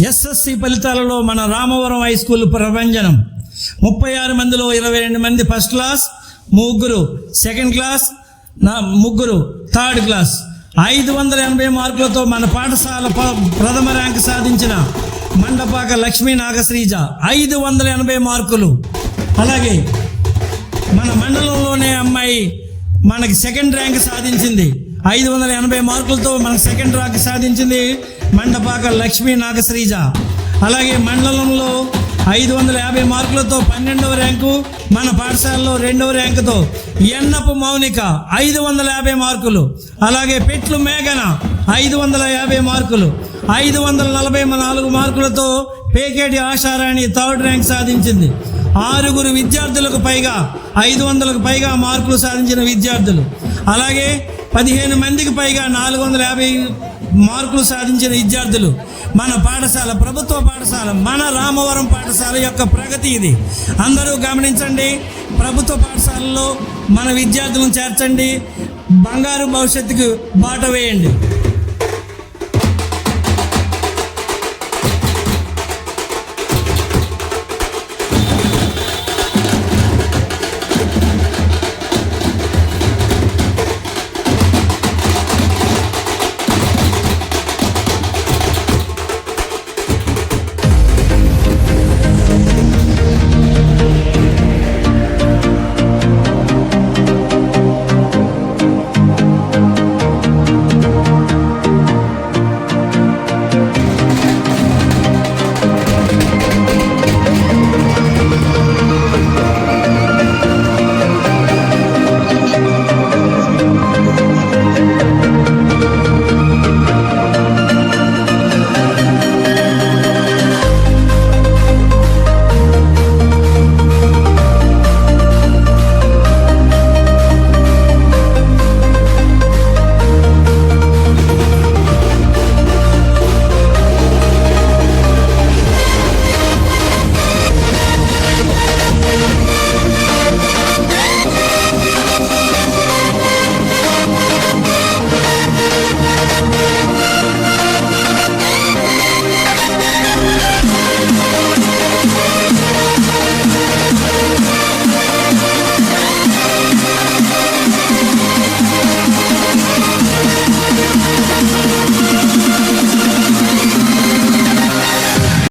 SSC ఫలితాలలో మన Ramavaram high school ప్రభంజనం. 36 మందిలో 22 మంది first class, 3 second class, 3 third class. 580 మార్కులతో మన పాఠశాల ప్రథమ ర్యాంక్ సాధించిన మండపాక లక్ష్మీ నాగశ్రీజ 580 మార్కులు. అలాగే మన మండలంలోనే అమ్మాయి మనకి సెకండ్ ర్యాంక్ సాధించింది. 580 మార్కులతో మనకు సెకండ్ ర్యాంక్ సాధించింది మండపాక లక్ష్మీ నాగశ్రీజ. అలాగే మండలంలో 550 మార్కులతో 12వ ర్యాంకు, మన పాఠశాలలో 2వ ర్యాంకుతో ఎన్నపు మౌనిక 550 మార్కులు. అలాగే పెట్లు మేఘన 550 మార్కులు. 544 మార్కులతో పేకేటి ఆశారాణి థర్డ్ ర్యాంక్ సాధించింది. 6 విద్యార్థులకు పైగా 500కు పైగా మార్కులు సాధించిన విద్యార్థులు. అలాగే 15 మందికి పైగా 450 మార్కులు సాధించిన విద్యార్థులు. మన పాఠశాల ప్రభుత్వ పాఠశాల, మన రామవరం పాఠశాల యొక్క ప్రగతి ఇది. అందరూ గమనించండి. ప్రభుత్వ పాఠశాలలో మన విద్యార్థులను చేర్చండి. బంగారు భవిష్యత్తుకు బాట వేయండి.